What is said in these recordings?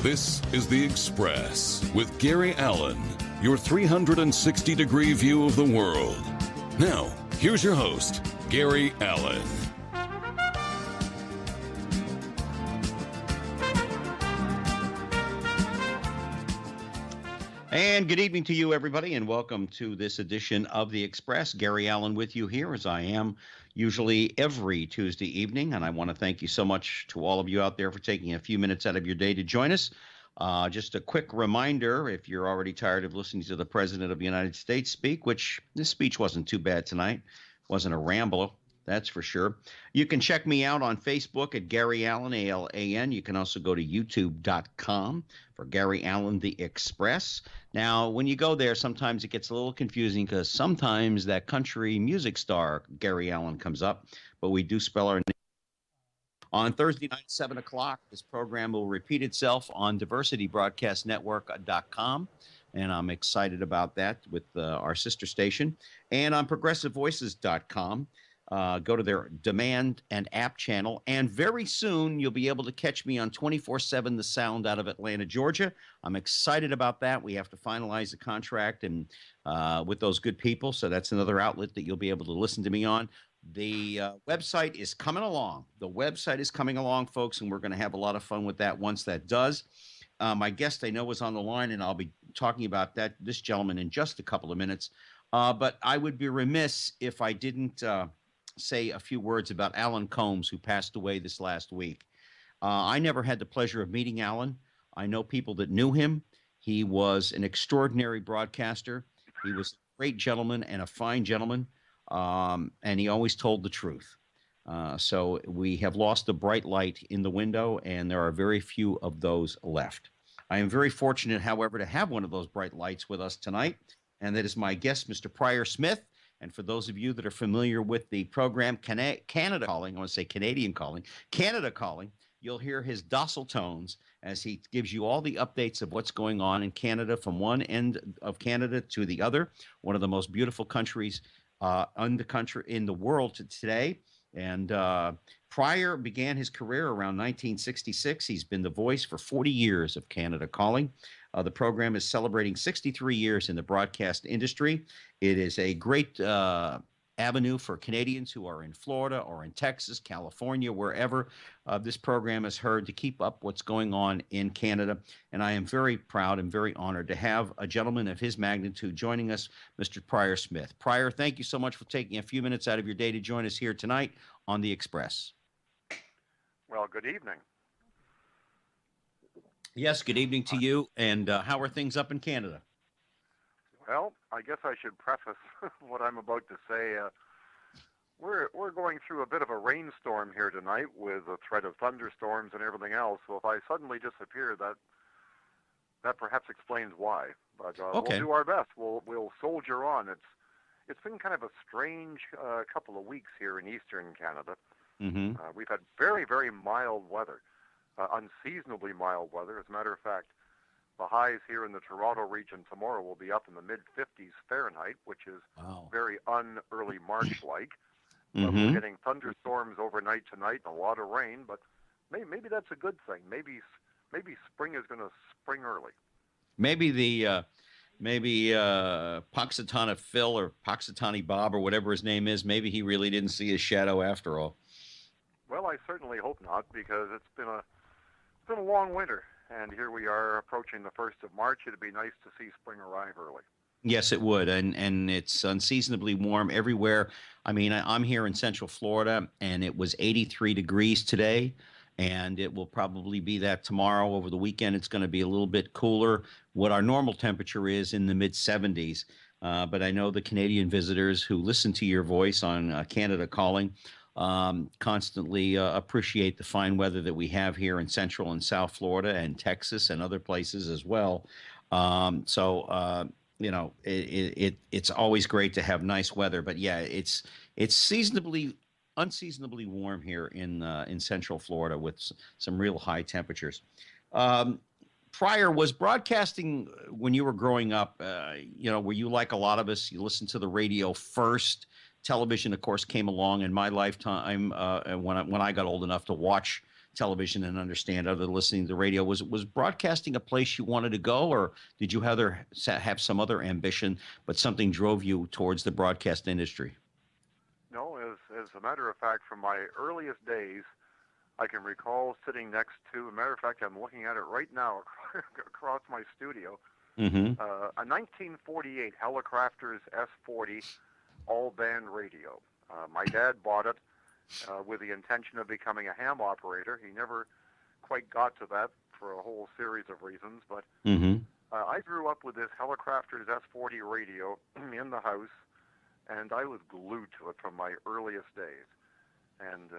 This is The Express with Gary Allen, your 360-degree view of the world. Now, here's your host, Gary Allen. And good evening to you, everybody, and welcome to this edition of The Express. Gary Allen with you here, as I am usually every Tuesday evening, and I want to thank you so much to all of you out there for taking a few minutes out of your day to join us. Just a quick reminder, if you're already tired of listening to the President of the United States speak, which this speech wasn't too bad tonight, wasn't a ramble, that's for sure. You can check me out on Facebook at Gary Allen, A-L-A-N. You can also go to youtube.com for Gary Allen, The Express. Now, when you go there, sometimes it gets a little confusing because sometimes that country music star, Gary Allen, comes up, but we do spell our name. On Thursday night, 7 o'clock, this program will repeat itself on diversitybroadcastnetwork.com. And I'm excited about that with our sister station. And on progressivevoices.com. Go to their demand and app channel, and very soon you'll be able to catch me on 24/7 The Sound out of Atlanta, Georgia. I'm excited about that. We have to finalize the contract and with those good people, so that's another outlet that you'll be able to listen to me on. The website is coming along. The website is coming along, folks, and we're going to have a lot of fun with that once that does. My guest I know is on the line, and I'll be talking about this gentleman in just a couple of minutes. But I would be remiss if I didn't say a few words about Alan Combs, who passed away this last week. I never had the pleasure of meeting Alan. I know people that knew him. He was an extraordinary broadcaster. He was a great gentleman and a fine gentleman, and he always told the truth. So we have lost a bright light in the window, and there are very few of those left. I am very fortunate, however, to have one of those bright lights with us tonight, and that is my guest, Mr. Pryor Smith. And for those of you that are familiar with the program Canada Calling, I want to say Canadian Calling, Canada Calling, you'll hear his docile tones as he gives you all the updates of what's going on in Canada from one end of Canada to the other, one of the most beautiful countries in the world today. And Pryor began his career around 1966. He's been the voice for 40 years of Canada Calling. The program is celebrating 63 years in the broadcast industry. It is a great avenue for Canadians who are in Florida or in Texas, California, wherever this program is heard, to keep up what's going on in Canada. And I am very proud and very honored to have a gentleman of his magnitude joining us, Mr. Pryor Smith. Pryor, thank you so much for taking a few minutes out of your day to join us here tonight on The Express. Well, good evening. Yes, good evening to you. And how are things up in Canada? Well, I guess I should preface what I'm about to say. We're going through a bit of a rainstorm here tonight with a threat of thunderstorms and everything else. So if I suddenly disappear, that perhaps explains why. But okay. We'll do our best. We'll soldier on. It's been kind of a strange couple of weeks here in eastern Canada. Mm-hmm. We've had very, very mild weather. Unseasonably mild weather. As a matter of fact, the highs here in the Toronto region tomorrow will be up in the mid-50s Fahrenheit, which is very un-early March-like. Mm-hmm. We're getting thunderstorms overnight tonight and a lot of rain, but maybe that's a good thing. Maybe spring is going to spring early. Maybe Puxatawny Phil or Puxatawny Bob or whatever his name is, maybe he really didn't see his shadow after all. Well, I certainly hope not, because it's been a long winter, and here we are approaching the 1st of March. It'd be nice to see spring arrive early. Yes, it would, and it's unseasonably warm everywhere. I mean, I'm here in Central Florida, and it was 83 degrees today, and it will probably be that tomorrow. Over the weekend, it's going to be a little bit cooler. What our normal temperature is in the mid-70s, but I know the Canadian visitors who listen to your voice on Canada Calling constantly appreciate the fine weather that we have here in Central and South Florida and Texas and other places as well. You know, it's always great to have nice weather, but yeah, it's unseasonably warm here in Central Florida with some real high temperatures. Pryor, was broadcasting when you were growing up, were you like a lot of us, you listened to the radio first? Television, of course, came along in my lifetime when I got old enough to watch television and understand other than listening to the radio. Was broadcasting a place you wanted to go, or did you have some other ambition, but something drove you towards the broadcast industry? No, as a matter of fact, from my earliest days, I can recall sitting next to, a matter of fact, I'm looking at it right now across my studio, Mm-hmm. a 1948 Helicrafters S40 all-band radio. My dad bought it with the intention of becoming a ham operator. He never quite got to that for a whole series of reasons, but Mm-hmm. I grew up with this Helicrafters S40 radio in the house, and I was glued to it from my earliest days. And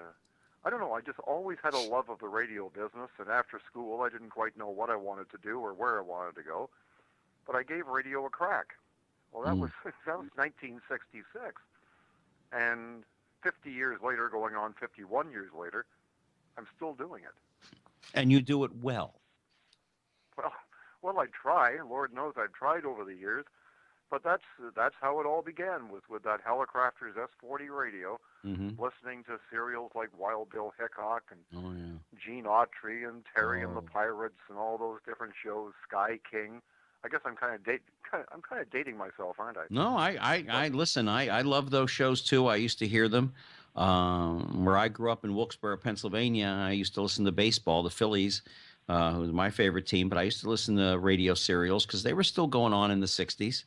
I don't know, I just always had a love of the radio business, and after school I didn't quite know what I wanted to do or where I wanted to go, but I gave radio a crack. Well, that was 1966, and 50 years later, going on 51 years later, I'm still doing it. And you do it well. Well, I try. Lord knows I've tried over the years, but that's how it all began, with that Helicrafters S40 radio, Mm-hmm. listening to serials like Wild Bill Hickok and Oh, Gene Autry and Terry and the Pirates and all those different shows, Sky King. I guess I'm kind of dating myself, aren't I? no, I listen. I love those shows too. I used to hear them. Where I grew up in Wilkes-Barre, Pennsylvania, I used to listen to baseball, the Phillies, who was my favorite team. But I used to listen to radio serials because they were still going on in the '60s.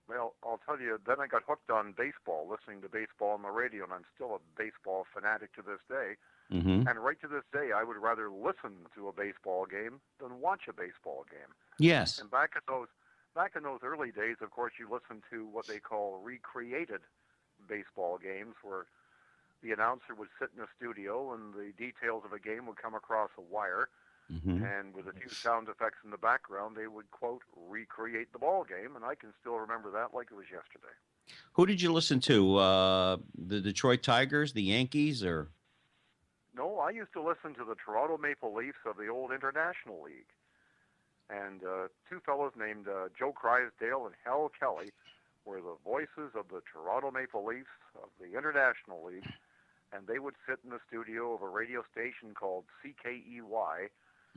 Well, I'll tell you, then I got hooked on baseball, listening to baseball on the radio, and I'm still a baseball fanatic to this day. Mm-hmm. And right to this day, I would rather listen to a baseball game than watch a baseball game. Yes. And back in those early days, of course, you listened to what they call recreated baseball games, where the announcer would sit in a studio and the details of a game would come across a wire. Mm-hmm. And with a few sound effects in the background, they would, quote, recreate the ball game, and I can still remember that like it was yesterday. Who did you listen to? The Detroit Tigers, the Yankees, or? No, I used to listen to the Toronto Maple Leafs of the old International League. And two fellows named Joe Crysdale and Hal Kelly were the voices of the Toronto Maple Leafs of the International League, and they would sit in the studio of a radio station called CKEY,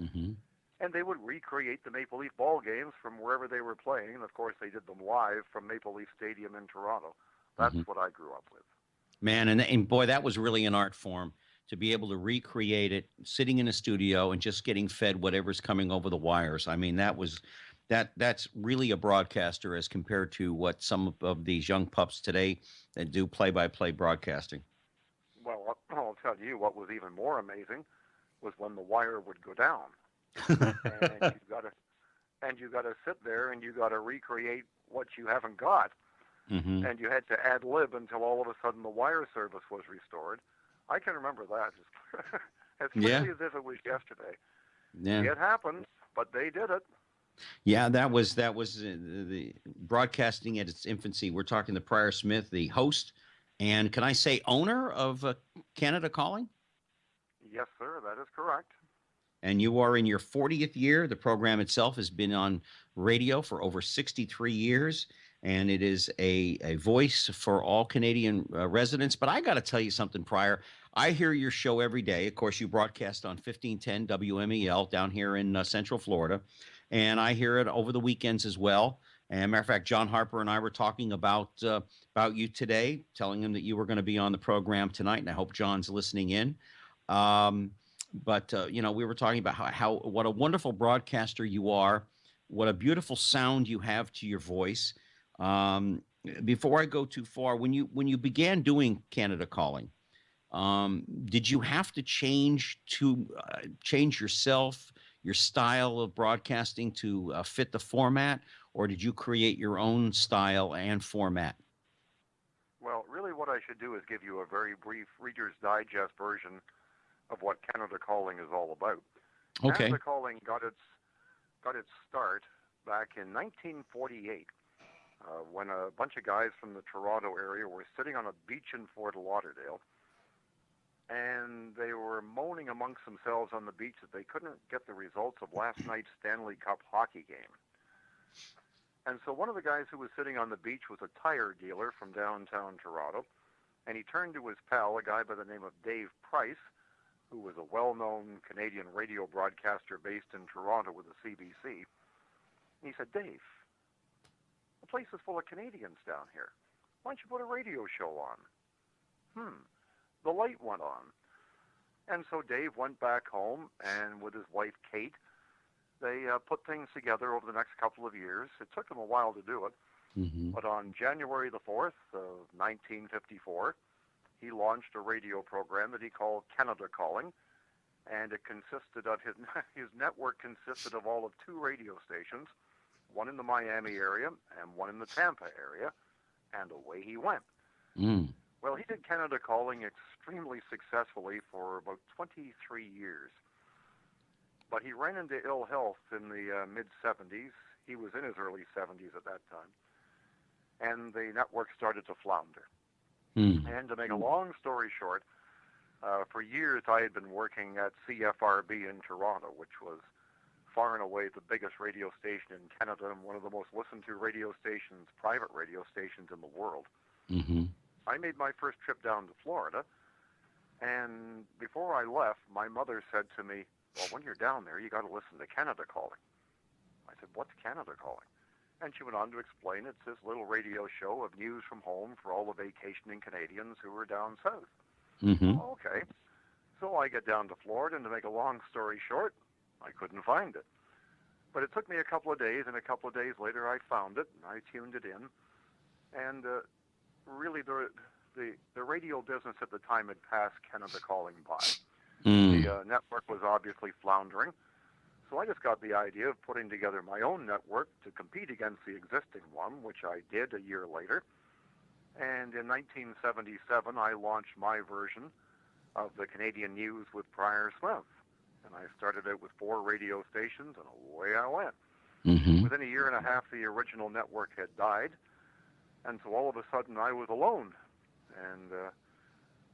Mm-hmm. and they would recreate the Maple Leaf ball games from wherever they were playing. And, of course, they did them live from Maple Leaf Stadium in Toronto. That's what I grew up with. Man, and boy, that was really an art form to be able to recreate it, sitting in a studio and just getting fed whatever's coming over the wires. I mean, that's really a broadcaster as compared to what some of these young pups today that do play-by-play broadcasting. Well, I'll tell you what was even more amazing was when the wire would go down, and you got to sit there and you got to recreate what you haven't got, Mm-hmm. and you had to ad lib until all of a sudden the wire service was restored. I can remember that as quickly as if it was yesterday. Yeah. It happened, but they did it. Yeah, that was the broadcasting at its infancy. We're talking to Prior Smith, the host, and can I say owner of Canada Calling? Yes, sir, that is correct. And you are in your 40th year. The program itself has been on radio for over 63 years, and it is a voice for all Canadian residents. But I got to tell you something, Prior. I hear your show every day. Of course, you broadcast on 1510 WMEL down here in Central Florida, and I hear it over the weekends as well. And matter of fact, John Harper and I were talking about you today, telling him that you were going to be on the program tonight, and I hope John's listening in. But we were talking about how what a wonderful broadcaster you are, what a beautiful sound you have to your voice. Before I go too far, when you began doing Canada Calling, did you have to change yourself, your style of broadcasting to fit the format, or did you create your own style and format? Well, really what I should do is give you a very brief Reader's Digest version of what Canada Calling is all about. Okay. Canada Calling got its start back in 1948 when a bunch of guys from the Toronto area were sitting on a beach in Fort Lauderdale, and they were moaning amongst themselves on the beach that they couldn't get the results of last night's Stanley Cup hockey game. And so one of the guys who was sitting on the beach was a tire dealer from downtown Toronto, and he turned to his pal, a guy by the name of Dave Price, who was a well-known Canadian radio broadcaster based in Toronto with the CBC. And he said, Dave, the place is full of Canadians down here. Why don't you put a radio show on? The light went on. And so Dave went back home, and with his wife, Kate, they put things together over the next couple of years. It took them a while to do it. But on January the 4th of 1954, he launched a radio program that he called Canada Calling, and it consisted of his network consisted of all of 2 radio stations, one in the Miami area and one in the Tampa area, and away he went. Well, he did Canada Calling extremely successfully for about 23 years. But he ran into ill health in the mid-'70s. He was in his early 70s at that time. And the network started to flounder. And to make a long story short, for years I had been working at CFRB in Toronto, which was far and away the biggest radio station in Canada and one of the most listened to radio stations, private radio stations in the world. I made my first trip down to Florida, and before I left, my mother said to me, well, when you're down there, you got to listen to Canada Calling. I said, what's Canada Calling? And she went on to explain it's this little radio show of news from home for all the vacationing Canadians who are down south. Okay. So I get down to Florida, and to make a long story short, I couldn't find it. But it took me a couple of days, and a couple of days later I found it, and I tuned it in. And really the radio business at the time had passed Canada Calling by. The network was obviously floundering. So I just got the idea of putting together my own network to compete against the existing one, which I did a year later. And in 1977, I launched my version of the Canadian News with Prior Smith. And I started out with 4 radio stations, and away I went. Within a year and a half, the original network had died. And so all of a sudden, I was alone. And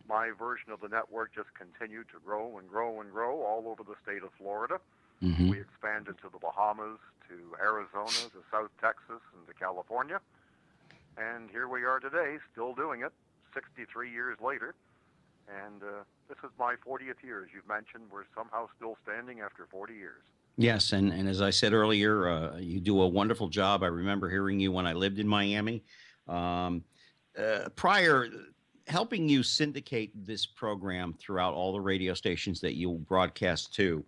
my version of the network just continued to grow and grow and grow all over the state of Florida. We expanded to the Bahamas, to Arizona, to South Texas, and to California. And here we are today, still doing it, 63 years later. And this is my 40th year. As you've mentioned, we're somehow still standing after 40 years. Yes, and as I said earlier, you do a wonderful job. I remember hearing you when I lived in Miami. Prior, helping you syndicate this program throughout all the radio stations that you broadcast to,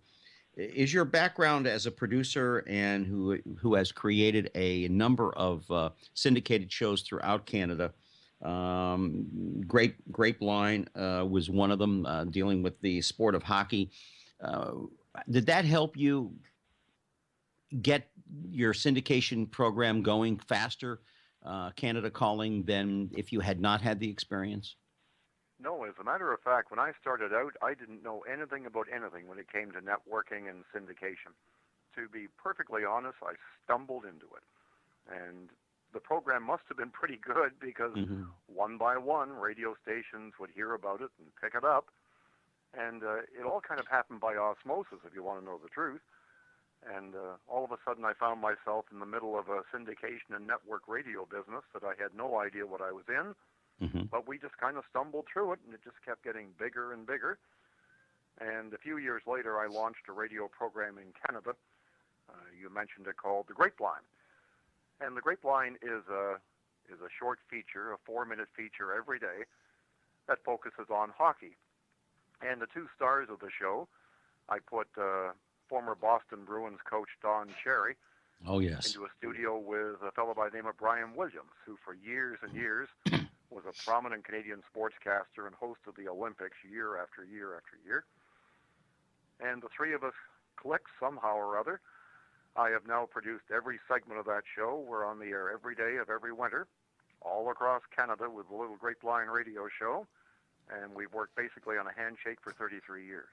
is your background as a producer and who has created a number of syndicated shows throughout Canada. Grapeline was one of them, dealing with the sport of hockey. Did that help you get your syndication program going faster, Canada Calling, than if you had not had the experience? No, as a matter of fact, when I started out, I didn't know anything about anything when it came to networking and syndication. To be perfectly honest, I stumbled into it. And the program must have been pretty good because one by one, radio stations would hear about it and pick it up. And it all kind of happened by osmosis, if you want to know the truth. And all of a sudden, I found myself in the middle of a syndication and network radio business that I had no idea what I was in. But we just kind of stumbled through it, and it just kept getting bigger and bigger. And a few years later, I launched a radio program in Canada. You mentioned it, called The Grapeline. And The Grapeline is a short feature, a 4-minute feature every day that focuses on hockey. And the 2 stars of the show, I put former Boston Bruins coach Don Cherry into a studio with a fellow by the name of Brian Williams, who for years and years was a prominent Canadian sportscaster and host of the Olympics year after year after year. And the 3 of us clicked somehow or other. I have now produced every segment of that show. We're on the air every day of every winter, all across Canada with the little Grapeline radio show. And we've worked basically on a handshake for 33 years.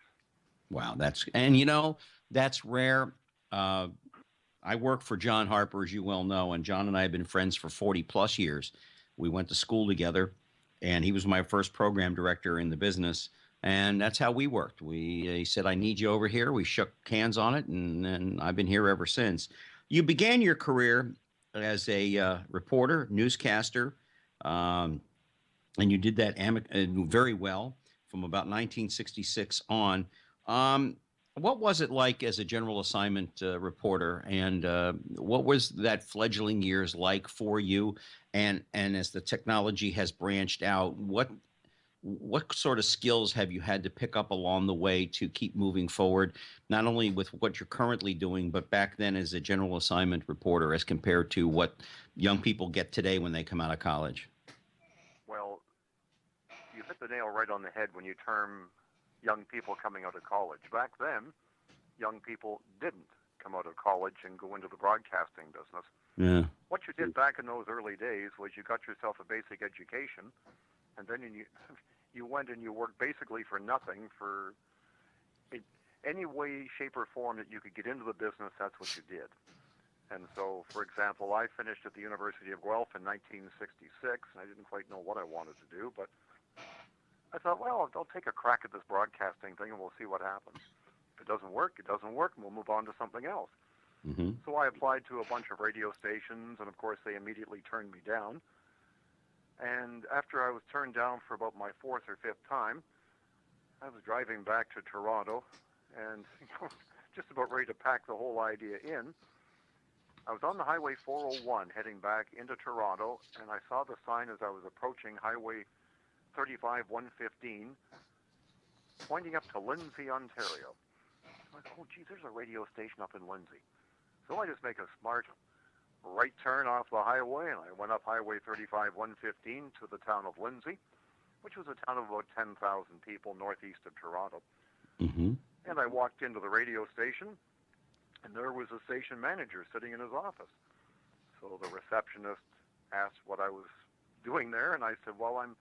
Wow, that's rare. I work for John Harper, as you well know, and John and I have been friends for 40 plus years. We went to school together, and he was my first program director in the business, and that's how we worked. He said, I need you over here. We shook hands on it, and I've been here ever since. You began your career as a reporter, newscaster, and you did that very well from about 1966 on. What was it like as a general assignment reporter, and what was that fledgling years like for you? And as the technology has branched out, what sort of skills have you had to pick up along the way to keep moving forward, not only with what you're currently doing, but back then as a general assignment reporter, as compared to what young people get today when they come out of college? Well, you hit the nail right on the head when you term young people coming out of college. Back then, young people didn't come out of college and go into the broadcasting business. Yeah. What you did back in those early days was you got yourself a basic education, and then you went and you worked basically for nothing for any way, shape, or form that you could get into the business. That's what you did. And so, for example, I finished at the University of Guelph in 1966, and I didn't quite know what I wanted to do, but I thought, well, I'll take a crack at this broadcasting thing, and we'll see what happens. If it doesn't work, it doesn't work, and we'll move on to something else. Mm-hmm. So I applied to a bunch of radio stations, and of course they immediately turned me down. And after I was turned down for about my fourth or fifth time, I was driving back to Toronto and just about ready to pack the whole idea in. I was on the Highway 401 heading back into Toronto, and I saw the sign as I was approaching Highway 35-115, pointing up to Lindsay, Ontario. I'm like, oh, gee, there's a radio station up in Lindsay. So I just make a smart right turn off the highway, and I went up Highway 35-115 to the town of Lindsay, which was a town of about 10,000 people northeast of Toronto. Mm-hmm. And I walked into the radio station, and there was a station manager sitting in his office. So the receptionist asked what I was doing there, and I said, well, I'm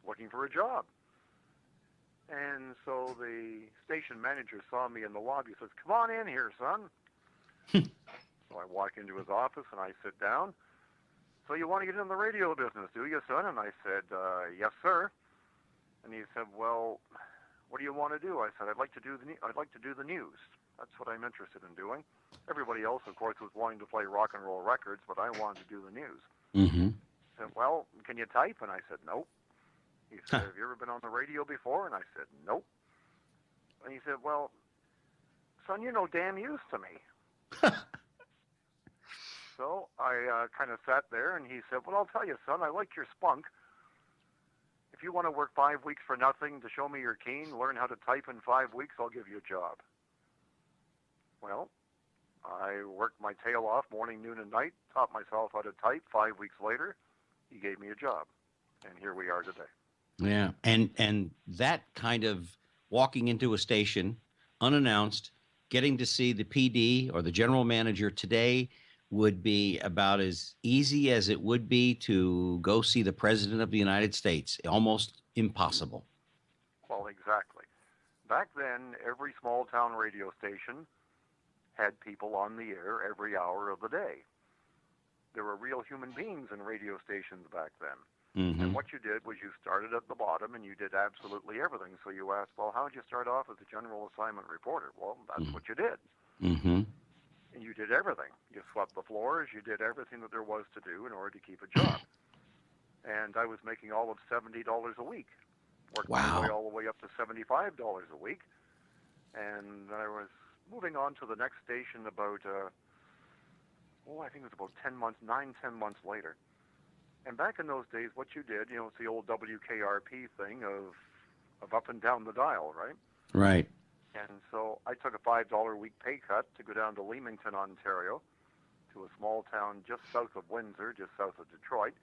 looking for a job. And so the station manager saw me in the lobby and says, come on in here, son. So I walk into his office and I sit down. So you want to get in the radio business, do you, son? And I said, yes, sir. And he said, well, what do you want to do? I said, I'd like to do the news. That's what I'm interested in doing. Everybody else, of course, was wanting to play rock and roll records, but I wanted to do the news. Mm-hmm. He said, well, can you type? And I said, nope. He said, have you ever been on the radio before? And I said, nope. And he said, well, son, you're no damn use to me. So I kind of sat there, and he said, well, I'll tell you, son, I like your spunk. If you want to work 5 weeks for nothing to show me you're keen, learn how to type in 5 weeks, I'll give you a job. Well, I worked my tail off morning, noon, and night, taught myself how to type. 5 weeks later, he gave me a job, and here we are today. Yeah, and that kind of walking into a station unannounced, getting to see the PD or the general manager today would be about as easy as it would be to go see the President of the United States. Almost impossible. Well, exactly. Back then, every small town radio station had people on the air every hour of the day. There were real human beings in radio stations back then. Mm-hmm. And what you did was you started at the bottom and you did absolutely everything. So you asked, well, how did you start off as a general assignment reporter? Well, that's what you did. Mm-hmm. And you did everything. You swept the floors. You did everything that there was to do in order to keep a job. And I was making all of $70 a week. Worked my way all the way up to $75 a week. And I was moving on to the next station about, I think it was about 10 months later. And back in those days, what you did, it's the old WKRP thing of up and down the dial, right? Right. And so I took a $5 a week pay cut to go down to Leamington, Ontario, to a small town just south of Windsor, just south of Detroit,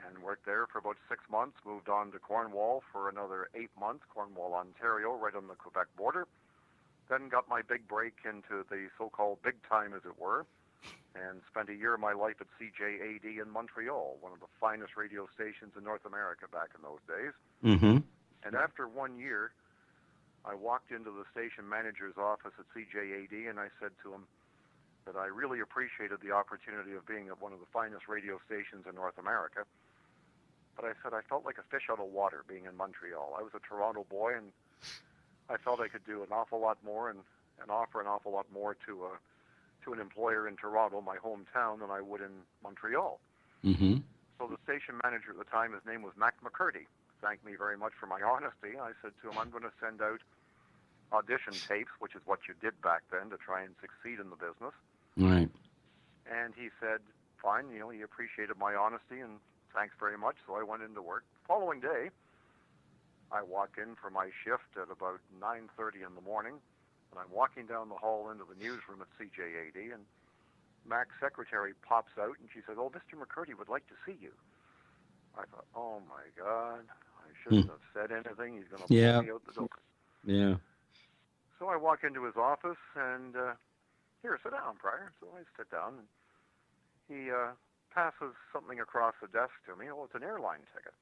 and worked there for about 6 months, moved on to Cornwall for another 8 months, Cornwall, Ontario, right on the Quebec border. Then got my big break into the so-called big time, as it were, and spent a year of my life at CJAD in Montreal, one of the finest radio stations in North America back in those days. Mm-hmm. And after 1 year, I walked into the station manager's office at CJAD, and I said to him that I really appreciated the opportunity of being at one of the finest radio stations in North America. But I said I felt like a fish out of water being in Montreal. I was a Toronto boy, and I felt I could do an awful lot more and offer an awful lot more to an employer in Toronto, my hometown, than I would in Montreal. Mm-hmm. So the station manager at the time, his name was Mac McCurdy. thanked me very much for my honesty. I said to him, I'm going to send out audition tapes, which is what you did back then to try and succeed in the business. Right. And he said, fine, he appreciated my honesty and thanks very much. So I went into work. The following day, I walk in for my shift at about 9:30 in the morning, and I'm walking down the hall into the newsroom at CJAD, and Mac's secretary pops out, and she says, oh, Mr. McCurdy would like to see you. I thought, oh, my God, I shouldn't have said anything. He's going to pull me out the door. Yeah. So I walk into his office, and here, sit down, Pryor. So I sit down, and he passes something across the desk to me. Oh, it's an airline ticket.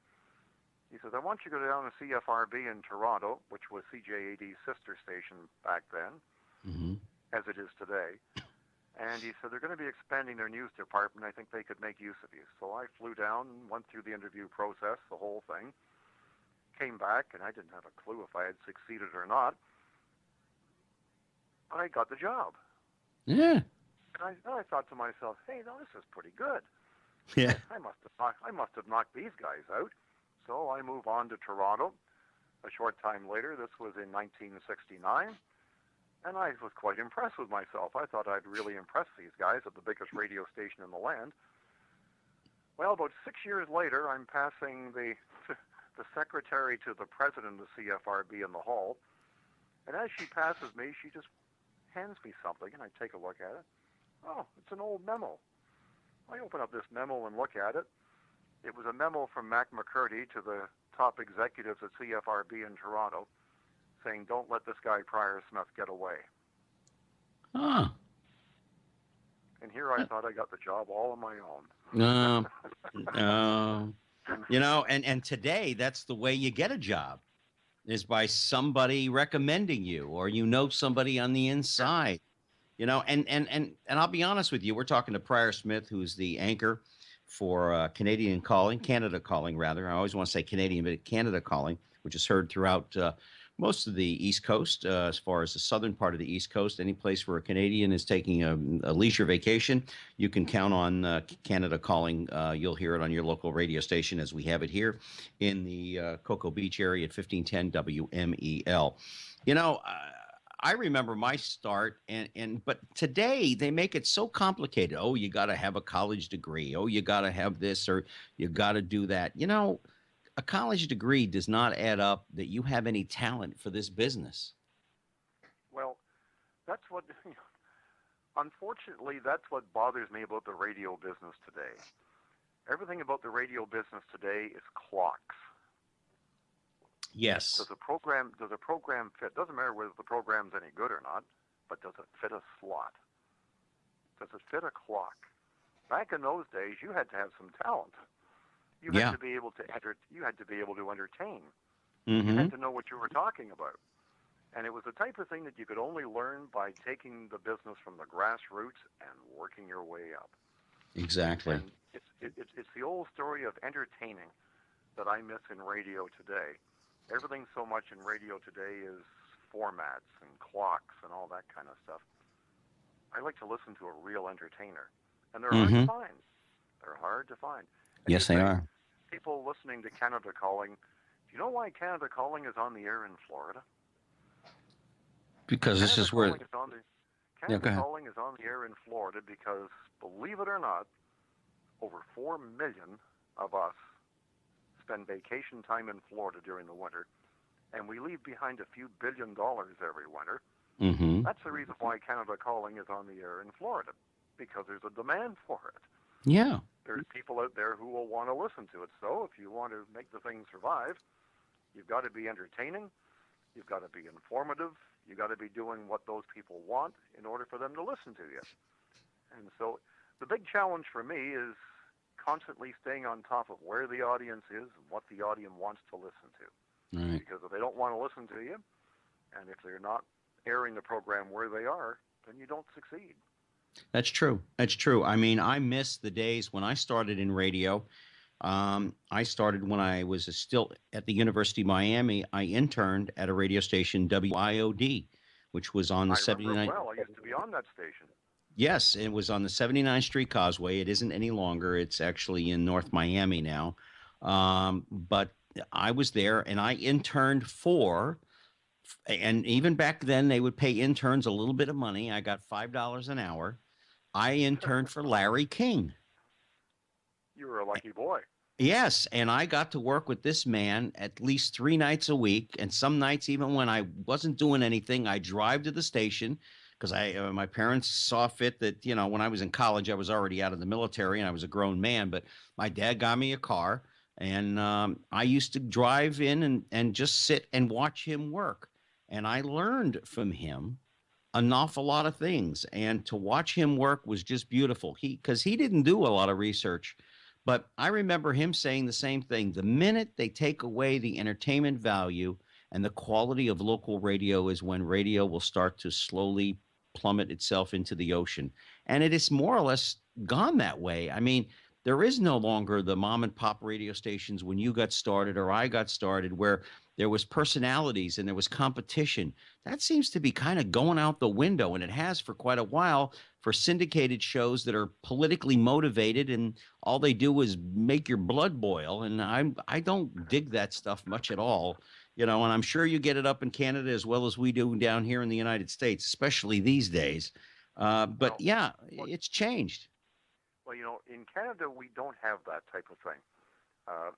He says, I want you to go down to CFRB in Toronto, which was CJAD's sister station back then, as it is today. And he said, they're going to be expanding their news department. I think they could make use of you. So I flew down and went through the interview process, the whole thing. Came back, and I didn't have a clue if I had succeeded or not. I got the job. Yeah. And I thought to myself, hey, now this is pretty good. Yeah. I must have knocked these guys out. So I move on to Toronto. A short time later, this was in 1969, and I was quite impressed with myself. I thought I'd really impress these guys at the biggest radio station in the land. Well, about 6 years later, I'm passing the secretary to the president of CFRB in the hall, and as she passes me, she just hands me something, and I take a look at it. Oh, it's an old memo. I open up this memo and look at it. It was a memo from Mac McCurdy to the top executives at CFRB in Toronto saying, don't let this guy Pryor Smith get away. Huh. And here I thought I got the job all on my own. And today that's the way you get a job, is by somebody recommending you, or somebody on the inside. And I'll be honest with you, we're talking to Pryor Smith, who's the anchor for Canada Calling, rather. I always want to say Canadian, but Canada Calling, which is heard throughout most of the East Coast, as far as the southern part of the East Coast. Any place where a Canadian is taking a leisure vacation, you can count on Canada Calling. You'll hear it on your local radio station, as we have it here in the Cocoa Beach area at 1510 WMEL. I remember my start, but today they make it so complicated. Oh, you got to have a college degree. Oh, you got to have this, or you got to do that. A college degree does not add up that you have any talent for this business. Well, that's what, unfortunately, that's what bothers me about the radio business today. Everything about the radio business today is clocks. Yes. Does a program fit? Doesn't matter whether the program's any good or not, but does it fit a slot? Does it fit a clock? Back in those days, you had to have some talent. You had to be able to You had to be able to entertain. You had to know what you were talking about, and it was the type of thing that you could only learn by taking the business from the grassroots and working your way up. Exactly. And it's the old story of entertaining that I miss in radio today. Everything so much in radio today is formats and clocks and all that kind of stuff. I like to listen to a real entertainer, and they're hard to find. They're hard to find. And yes, they are. People listening to Canada Calling, do you know why Canada Calling is on the air in Florida? Because Canada this is where... Canada Calling is on the air in Florida because, believe it or not, over 4 million of us spend vacation time in Florida during the winter, and we leave behind a few $1 billion every winter. That's the reason why Canada Calling is on the air in Florida, because there's a demand for it. Yeah. There's people out there who will want to listen to it. So if you want to make the thing survive, you've got to be entertaining, you've got to be informative, you've got to be doing what those people want in order for them to listen to you. And so the big challenge for me is constantly staying on top of where the audience is and what the audience wants to listen to. Right. Because if they don't want to listen to you, and if they're not airing the program where they are, then you don't succeed. That's true. That's true. I mean, I miss the days when I started in radio. I started when I was still at the University of Miami. I interned at a radio station, WIOD, which was on the 79. Well, I used to be on that station. Yes, it was on the 79th Street Causeway. It isn't any longer. It's actually in North Miami now. But I was there and I interned for, and even back then they would pay interns a little bit of money. I got $5 an hour. I interned for Larry King. You were a lucky boy. Yes, and I got to work with this man at least 3 nights a week, and some nights even when I wasn't doing anything, I drive to the station because my parents saw fit that when I was in college, I was already out of the military and I was a grown man, but my dad got me a car, and I used to drive in and just sit and watch him work, and I learned from him an awful lot of things, and to watch him work was just beautiful. Because he didn't do a lot of research. But I remember him saying the same thing. The minute they take away the entertainment value and the quality of local radio is when radio will start to slowly plummet itself into the ocean. And it is more or less gone that way. I mean, there is no longer the mom and pop radio stations when you got started or I got started where there was personalities and there was competition. That seems to be kind of going out the window, and it has for quite a while for syndicated shows that are politically motivated, and all they do is make your blood boil. And I don't dig that stuff much at all, and I'm sure you get it up in Canada as well as we do down here in the United States, especially these days. But yeah, it's changed. Well, in Canada, we don't have that type of thing.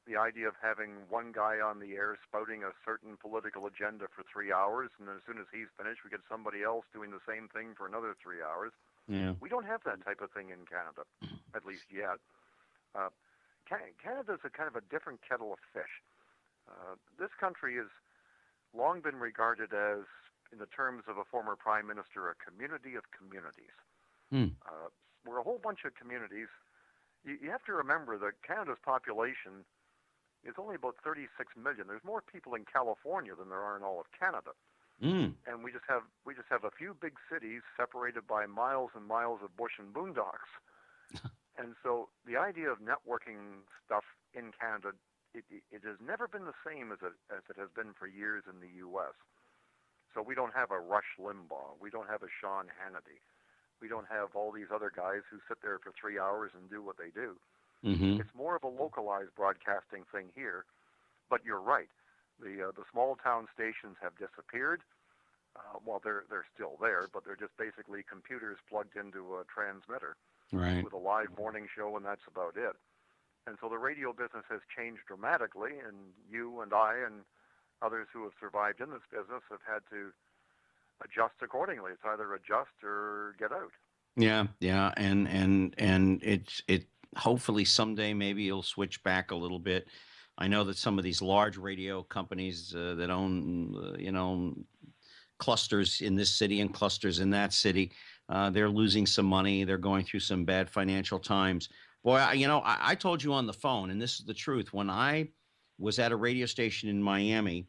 The idea of having one guy on the air spouting a certain political agenda for 3 hours, and then as soon as he's finished, we get somebody else doing the same thing for another 3 hours. Yeah. We don't have that type of thing in Canada, at least yet. Canada's a kind of a different kettle of fish. This country has long been regarded as, in the terms of a former prime minister, a community of communities. We're a whole bunch of communities. You have to remember that Canada's population is only about 36 million. There's more people in California than there are in all of Canada. And we just have a few big cities separated by miles and miles of bush and boondocks. And so the idea of networking stuff in Canada, it has never been the same as it has been for years in the U.S. So we don't have a Rush Limbaugh. We don't have a Sean Hannity. We don't have all these other guys who sit there for 3 hours and do what they do. It's more of a localized broadcasting thing here. But you're right. The small town stations have disappeared. Well, they're still there, but they're just basically computers plugged into a transmitter with a live morning show, and that's about it. And so the radio business has changed dramatically, and you and I and others who have survived in this business have had to adjust accordingly. It's either adjust or get out. Yeah, and it hopefully someday maybe it'll switch back a little bit. I know that some of these large radio companies that own clusters in this city and clusters in that city, they're losing some money. They're going through some bad financial times. Boy, I told you on the phone, and this is the truth. When I was at a radio station in Miami,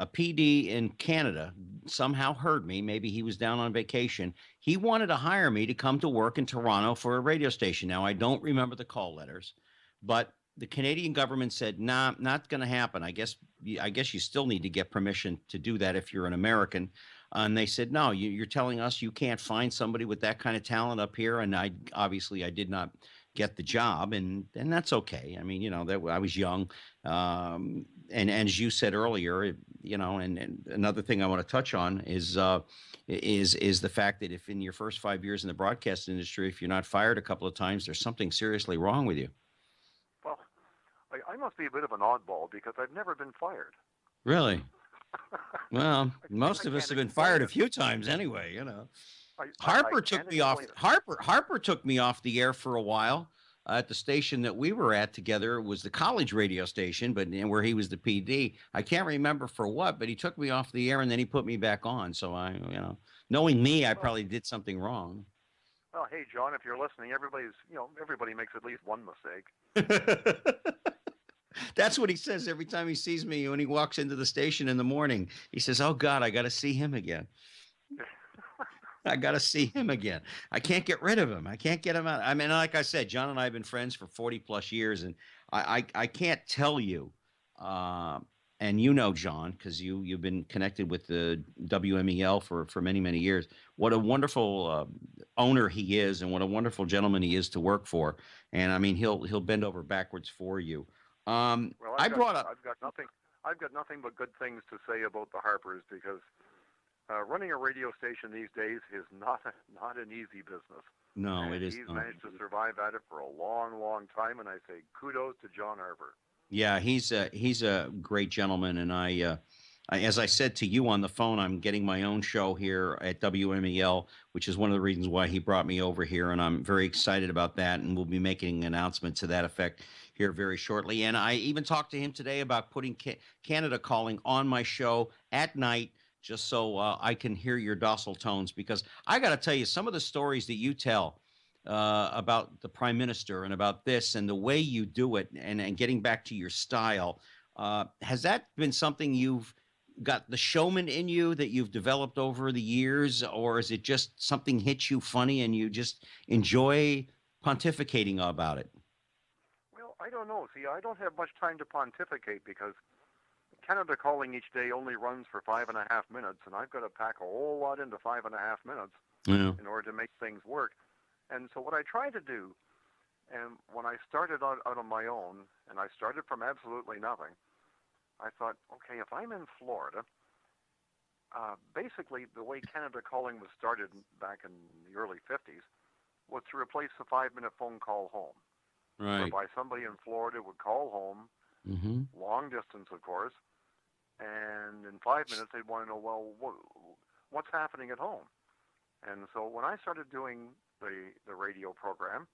a PD in Canada somehow heard me. Maybe he was down on vacation. He wanted to hire me to come to work in Toronto for a radio station. Now, I don't remember the call letters, but the Canadian government said, nah, not going to happen. I guess you still need to get permission to do that if you're an American. And they said, no, you're telling us you can't find somebody with that kind of talent up here. And I did not get the job, and that's okay. I mean, that I was young. And as you said earlier, and another thing I want to touch on is the fact that if in your first 5 years in the broadcast industry, if you're not fired a couple of times, there's something seriously wrong with you. Well, I must be a bit of an oddball because I've never been fired. Really? Well, most of us have been fired a few times anyway, Harper took me off. Harper took me off the air for a while at the station that we were at together. It was the college radio station, but where he was the PD. I can't remember for what, but he took me off the air and then he put me back on. So knowing me, I probably did something wrong. Well, hey, John, if you're listening, everybody makes at least one mistake. That's what he says every time he sees me when he walks into the station in the morning. He says, "Oh God, I got to see him again." I got to see him again. I can't get rid of him. I can't get him out. I mean, like I said, John and I have been friends for 40 plus years, and I can't tell you, and John, because you've been connected with the WMEL for many, many years, what a wonderful owner he is and what a wonderful gentleman he is to work for. And I mean, he'll bend over backwards for you. Well, I brought up. I've got nothing but good things to say about the Harpers because running a radio station these days is not an easy business. No, And it is he's not. managed to survive at it for a long, long time, and I say kudos to John Harper. Yeah, he's a great gentleman, and as I said to you on the phone, I'm getting my own show here at WMEL, which is one of the reasons why he brought me over here, and I'm very excited about that, and we'll be making an announcement to that effect here very shortly. And I even talked to him today about putting Canada Calling on my show at night, just so I can hear your docile tones, because I got to tell you, some of the stories that you tell about the prime minister and about this and the way you do it and getting back to your style, has that been something you've got the showman in you that you've developed over the years, or is it just something hits you funny and you just enjoy pontificating about it? Well, I don't know. See, I don't have much time to pontificate because Canada Calling each day only runs for 5.5 minutes, and I've got to pack a whole lot into 5.5 minutes in order to make things work. And so what I try to do, and when I started out on my own, and I started from absolutely nothing, I thought, okay, if I'm in Florida, basically the way Canada Calling was started back in the early 50s was to replace the 5-minute phone call home. Right. Whereby somebody in Florida would call home, long distance, of course, and in 5 minutes they'd want to know, well, what's happening at home? And so when I started doing the radio program,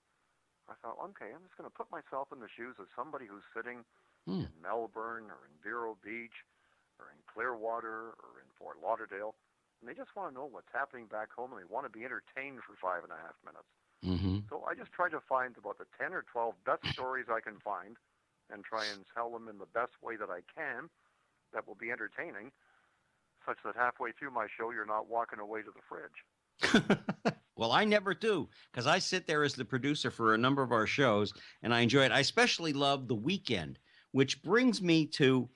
I thought, okay, I'm just going to put myself in the shoes of somebody who's sitting in Melbourne or in Vero Beach or in Clearwater or in Fort Lauderdale, and they just want to know what's happening back home, and they want to be entertained for 5.5 minutes. So I just try to find about the 10 or 12 best stories I can find and try and tell them in the best way that I can that will be entertaining, such that halfway through my show you're not walking away to the fridge. Well, I never do, because I sit there as the producer for a number of our shows, and I enjoy it. I especially love the weekend, which brings me to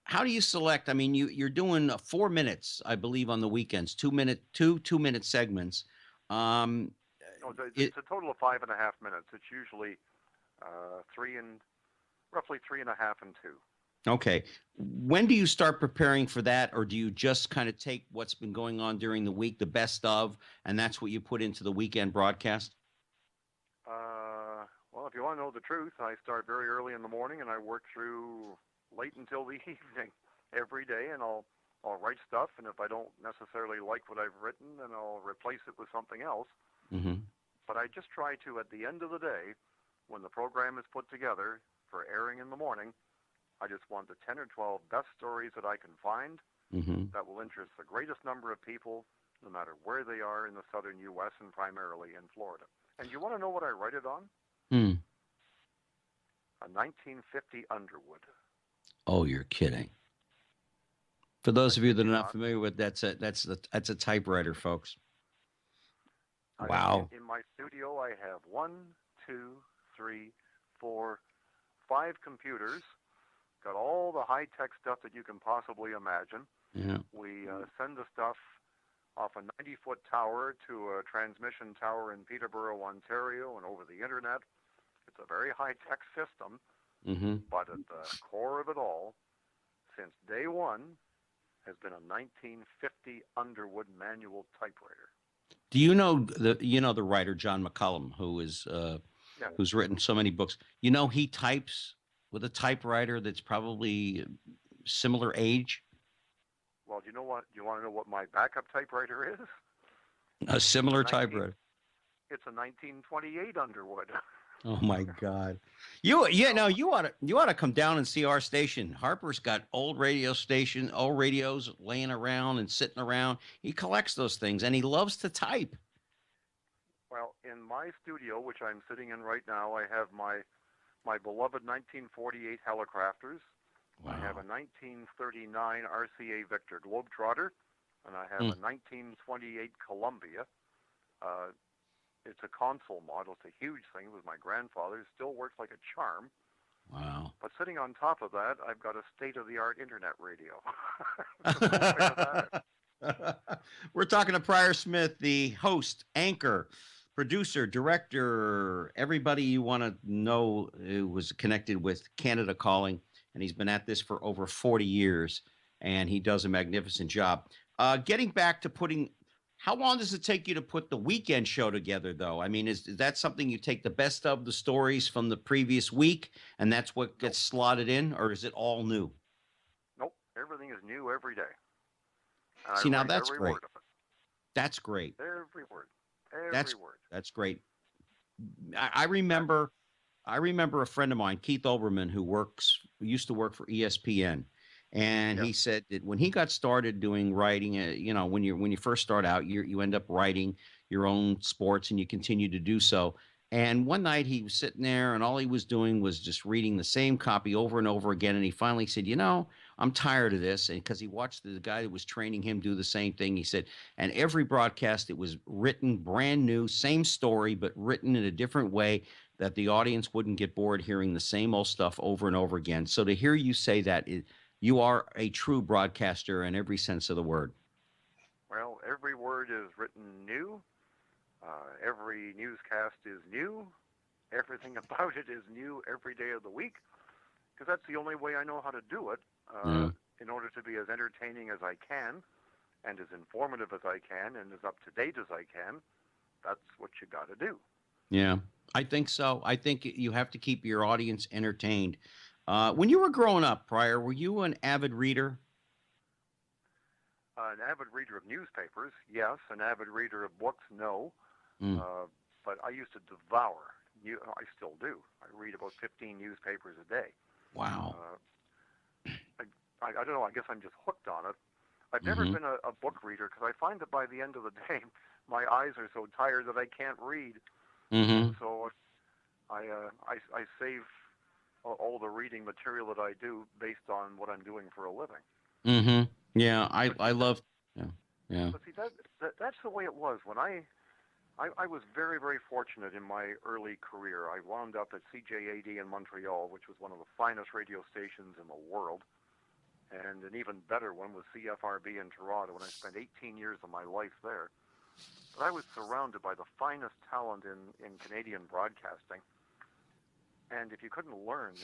how do you select? I mean, you're doing 4 minutes, I believe, on the weekends, 2-minute segments. No, it's a total of 5.5 minutes. It's usually roughly 3.5 and 2. Okay. When do you start preparing for that, or do you just kind of take what's been going on during the week, the best of, and that's what you put into the weekend broadcast? Well, if you want to know the truth, I start very early in the morning and I work through late until the evening every day, and I'll write stuff, and if I don't necessarily like what I've written, then I'll replace it with something else. But I just try to, at the end of the day, when the program is put together for airing in the morning, I just want the 10 or 12 best stories that I can find that will interest the greatest number of people, no matter where they are in the southern U.S. and primarily in Florida. And you want to know what I write it on? A 1950 Underwood. Oh, you're kidding. For those of you that are not familiar with that's a typewriter, folks. Wow. In my studio, I have 1, 2, 3, 4, 5 computers. Got all the high-tech stuff that you can possibly imagine. Yeah. We send the stuff off a 90-foot tower to a transmission tower in Peterborough, Ontario, and over the internet. It's a very high-tech system, but at the core of it all, since day one, has been a 1950 Underwood manual typewriter. Do you know the writer John McCullum, who's written so many books? You know, he types with a typewriter that's probably similar age. Well, do you know what? You want to know what my backup typewriter is? A similar typewriter. It's a 1928 Underwood. Oh my God! You ought to come down and see our station. Harper's got old radios laying around and sitting around. He collects those things and he loves to type. Well, in my studio, which I'm sitting in right now, I have my beloved 1948 Helicrafters. Wow. I have a 1939 RCA Victor Globetrotter, and I have a 1928 Columbia. It's a console model. It's a huge thing. It was my grandfather's. It still works like a charm. Wow. But sitting on top of that, I've got a state-of-the-art internet radio. We're talking to Prior Smith, the host, anchor, producer, director, everybody you want to know who was connected with Canada Calling, and he's been at this for over 40 years, and he does a magnificent job. Getting back to putting, how long does it take you to put the weekend show together, though? I mean, is that something you take the best of the stories from the previous week, and that's what gets slotted in, or is it all new? Nope, everything is new every day. And See, I now write that's every great. word of it. That's great. Every word. That's Every word. that's great. I remember a friend of mine, Keith Olbermann, who used to work for ESPN, and Yeah. he said that when he got started doing writing, when you first start out, you end up writing your own sports, and you continue to do so. And one night he was sitting there, and all he was doing was just reading the same copy over and over again. And he finally said, I'm tired of this. And because he watched the guy that was training him do the same thing, he said, and every broadcast, it was written brand new, same story, but written in a different way that the audience wouldn't get bored hearing the same old stuff over and over again. So to hear you say that, you are a true broadcaster in every sense of the word. Well, every word is written new. Every newscast is new. Everything about it is new every day of the week, because that's the only way I know how to do it. In order to be as entertaining as I can, and as informative as I can, and as up to date as I can, that's what you got to do. Yeah, I think so. I think you have to keep your audience entertained. When you were growing up, Pryor, were you an avid reader? An avid reader of newspapers, yes. An avid reader of books, no. But I used to devour. I still do. I read about 15 newspapers a day. Wow. I don't know. I guess I'm just hooked on it. I've never been a book reader, because I find that by the end of the day, my eyes are so tired that I can't read. So I save all the reading material that I do based on what I'm doing for a living. Yeah, I love. Yeah. But see, that's the way it was when I was very, very fortunate in my early career. I wound up at CJAD in Montreal, which was one of the finest radio stations in the world, and an even better one was CFRB in Toronto, and I spent 18 years of my life there. But I was surrounded by the finest talent in Canadian broadcasting, and if you couldn't learn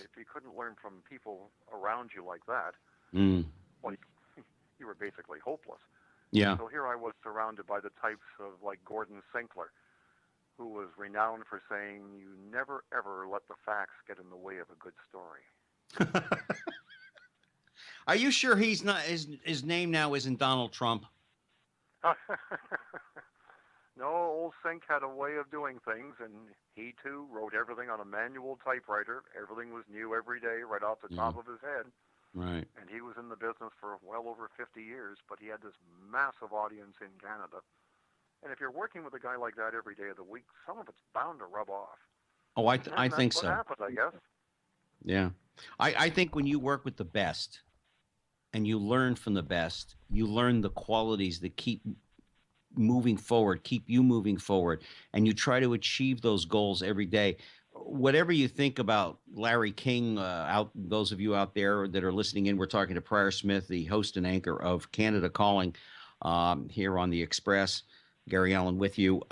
from people around you like that, well, you were basically hopeless. Yeah. So here I was surrounded by the types of like Gordon Sinclair, who was renowned for saying, "You never ever let the facts get in the way of a good story." Are you sure he's not? His name now isn't Donald Trump? No, old Sink had a way of doing things, and he too wrote everything on a manual typewriter. Everything was new every day, right off the top of his head. Right. And he was in the business for well over 50 years, but he had this massive audience in Canada. And if you're working with a guy like that every day of the week, some of it's bound to rub off. Oh, I think so. That's what happened, I guess. Yeah. I think when you work with the best and you learn from the best, you learn the qualities that keep moving forward, keep you moving forward, and you try to achieve those goals every day. Whatever you think about Larry King, those of you out there that are listening in, we're talking to Pryor Smith, the host and anchor of Canada Calling, here on the Express. Gary Allen with you.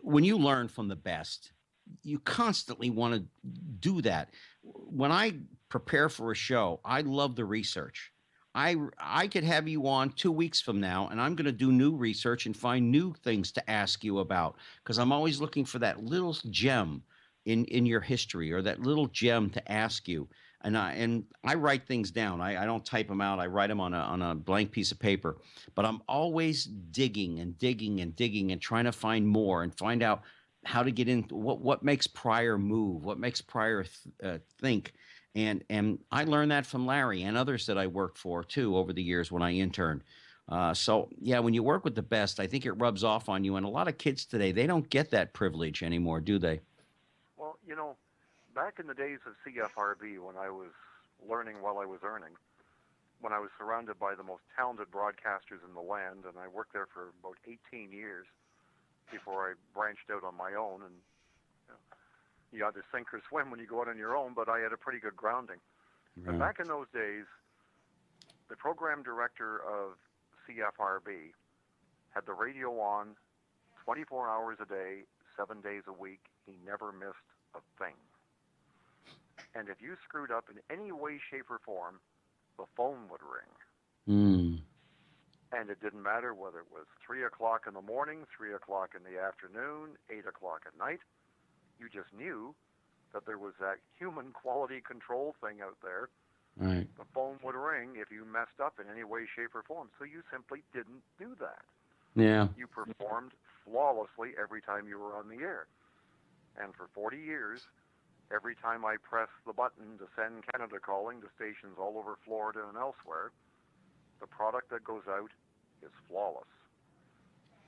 When you learn from the best, you constantly want to do that. When I prepare for a show, I love the research. I could have you on 2 weeks from now, and I'm going to do new research and find new things to ask you about, because I'm always looking for that little gem in your history, or that little gem to ask you. And I write things down. I don't type them out. I write them on a blank piece of paper. But I'm always digging and digging and digging and trying to find more and find out how to get into what makes Pryor move, what makes Pryor think. And I learned that from Larry and others that I worked for too over the years when I interned. So yeah, when you work with the best, I think it rubs off on you. And a lot of kids today, they don't get that privilege anymore, do they? Well, back in the days of CFRB, when I was learning while I was earning, when I was surrounded by the most talented broadcasters in the land, and I worked there for about 18 years before I branched out on my own. And you either sink or swim when you go out on your own, but I had a pretty good grounding. Right. And back in those days, the program director of CFRB had the radio on 24 hours a day, 7 days a week. He never missed a thing. And if you screwed up in any way, shape, or form, the phone would ring. Mm. And it didn't matter whether it was 3 o'clock in the morning, 3 o'clock in the afternoon, 8 o'clock at night. You just knew that there was that human quality control thing out there. Right. The phone would ring if you messed up in any way, shape, or form. So you simply didn't do that. Yeah. You performed flawlessly every time you were on the air. And for 40 years, every time I press the button to send Canada Calling to stations all over Florida and elsewhere, the product that goes out is flawless.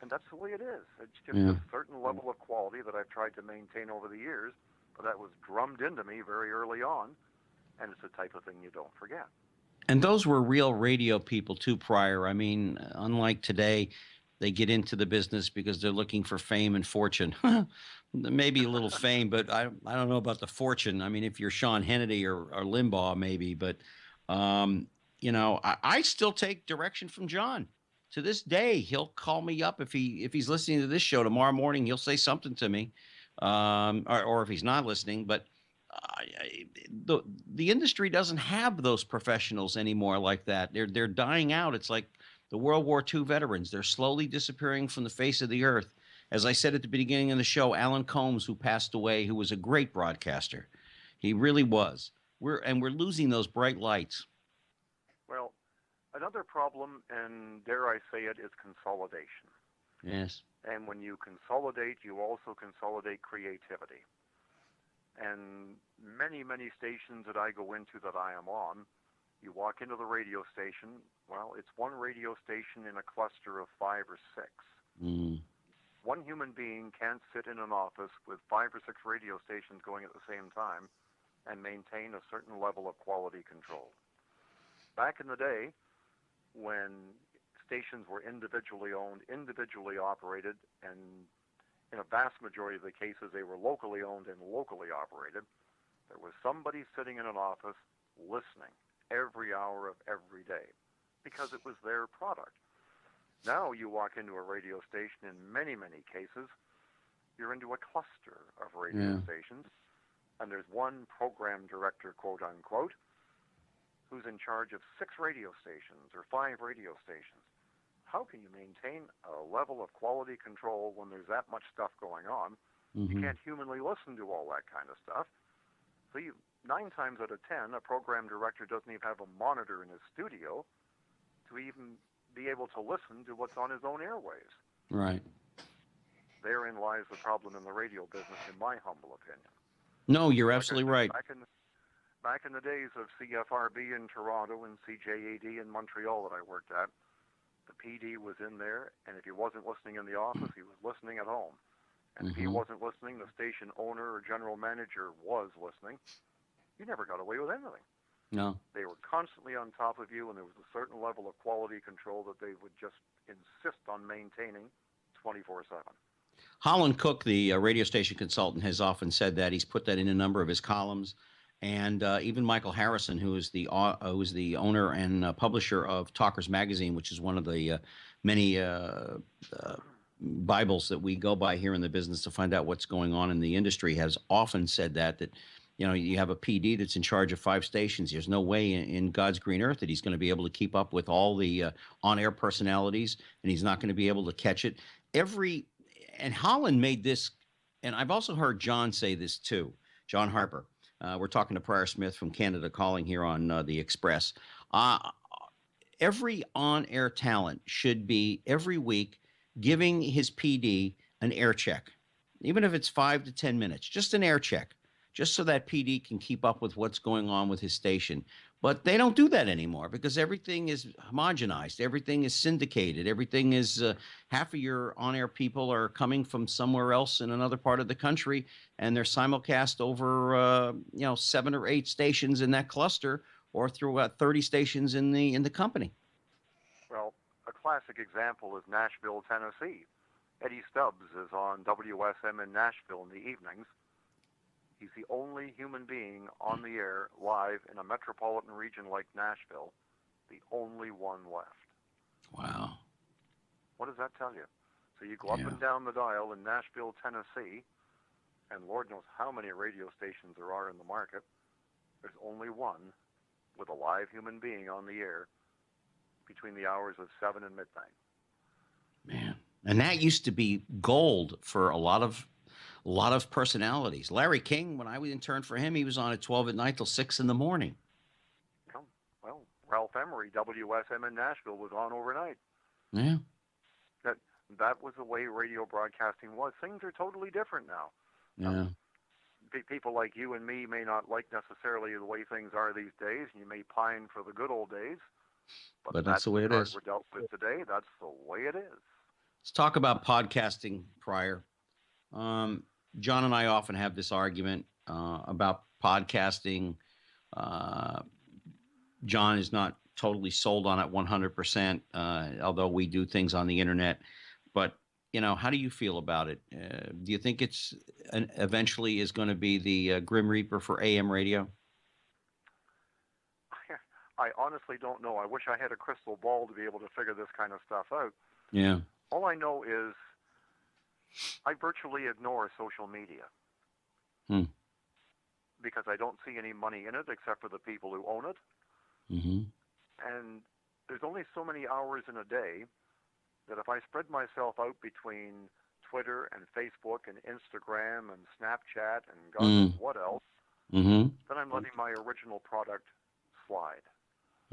And that's the way it is. It's just a certain level of quality that I've tried to maintain over the years, but that was drummed into me very early on, and it's the type of thing you don't forget. And those were real radio people too prior. I mean, unlike today, they get into the business because they're looking for fame and fortune. Maybe a little fame, but I don't know about the fortune. I mean, if you're Sean Hannity or Limbaugh, maybe. But, I still take direction from John. To this day, he'll call me up if he's listening to this show tomorrow morning. He'll say something to me, or if he's not listening. But the industry doesn't have those professionals anymore like that. They're dying out. It's like the World War II veterans. They're slowly disappearing from the face of the earth. As I said at the beginning of the show, Alan Combs, who passed away, who was a great broadcaster. He really was. We're losing those bright lights. Well, another problem, and dare I say it, is consolidation. Yes. And when you consolidate, you also consolidate creativity. And many, many stations that I go into that I am on, you walk into the radio station, well, it's one radio station in a cluster of 5 or 6. Mm. One human being can't sit in an office with 5 or 6 radio stations going at the same time and maintain a certain level of quality control. Back in the day, when stations were individually owned, individually operated, and in a vast majority of the cases they were locally owned and locally operated, there was somebody sitting in an office listening every hour of every day because it was their product. Now you walk into a radio station, in many, many cases, you're into a cluster of radio stations, and there's one program director, quote unquote, who's in charge of 6 radio stations or 5 radio stations. How can you maintain a level of quality control when there's that much stuff going on? Mm-hmm. You can't humanly listen to all that kind of stuff. So 9 times out of 10, a program director doesn't even have a monitor in his studio to even be able to listen to what's on his own airwaves. Right. Therein lies the problem in the radio business, in my humble opinion. No, you're absolutely right. Back in the days of CFRB in Toronto and CJAD in Montreal that I worked at, the PD was in there, and if he wasn't listening in the office, he was listening at home. And if he wasn't listening, the station owner or general manager was listening. You never got away with anything. No. They were constantly on top of you, and there was a certain level of quality control that they would just insist on maintaining 24/7. Holland Cook, the radio station consultant, has often said that. He's put that in a number of his columns. And even Michael Harrison, who is the owner and publisher of Talkers Magazine, which is one of the many Bibles that we go by here in the business to find out what's going on in the industry, has often said that you have a PD that's in charge of 5 stations. There's no way in God's green earth that he's going to be able to keep up with all the on-air personalities, and he's not going to be able to catch it. And Holland made this, and I've also heard John say this too, John Harper. We're talking to Prior Smith from Canada Calling here on the Express. Every on-air talent should be every week giving his PD an air check, even if it's 5 to 10 minutes, just an air check, just so that PD can keep up with what's going on with his station. But they don't do that anymore because everything is homogenized. Everything is syndicated. Everything is half of your on-air people are coming from somewhere else in another part of the country, and they're simulcast over 7 or 8 stations in that cluster, or through 30 stations in the company. Well, a classic example is Nashville, Tennessee. Eddie Stubbs is on WSM in Nashville in the evenings. He's the only human being on the air live in a metropolitan region like Nashville, the only one left. Wow. What does that tell you? So you go up and down the dial in Nashville, Tennessee, and Lord knows how many radio stations there are in the market. There's only one with a live human being on the air between the hours of 7 and midnight. Man, and that used to be gold for a lot of personalities. Larry King, when I was interned for him, he was on at 12 at night till 6 in the morning. Well, Ralph Emery, WSM in Nashville, was on overnight. Yeah. That was the way radio broadcasting was. Things are totally different now. Yeah. People like you and me may not like necessarily the way things are these days, and you may pine for the good old days. But that's the way it is. We're dealt with today. That's the way it is. Let's talk about podcasting, Pryor. John and I often have this argument about podcasting. John is not totally sold on it 100%, although we do things on the internet. But, how do you feel about it? Do you think it's eventually is going to be the Grim Reaper for AM radio? I honestly don't know. I wish I had a crystal ball to be able to figure this kind of stuff out. Yeah. All I know is I virtually ignore social media because I don't see any money in it except for the people who own it. Mm-hmm. And there's only so many hours in a day that if I spread myself out between Twitter and Facebook and Instagram and Snapchat and God knows what else, then I'm letting my original product slide.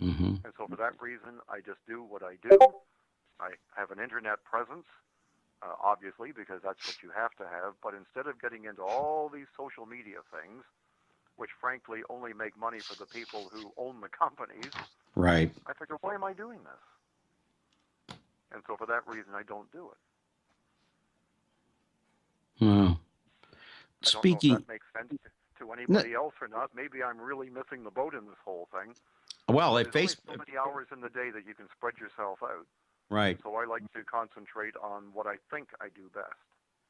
Mm-hmm. And so for that reason, I just do what I do. I have an internet presence, obviously, because that's what you have to have. But instead of getting into all these social media things, which frankly only make money for the people who own the companies, right? I figure, why am I doing this? And so for that reason, I don't do it. Well, speaking, I don't know if that makes sense to anybody else or not. Maybe I'm really missing the boat in this whole thing. Well, there's only so many hours in the day that you can spread yourself out. Right. So I like to concentrate on what I think I do best.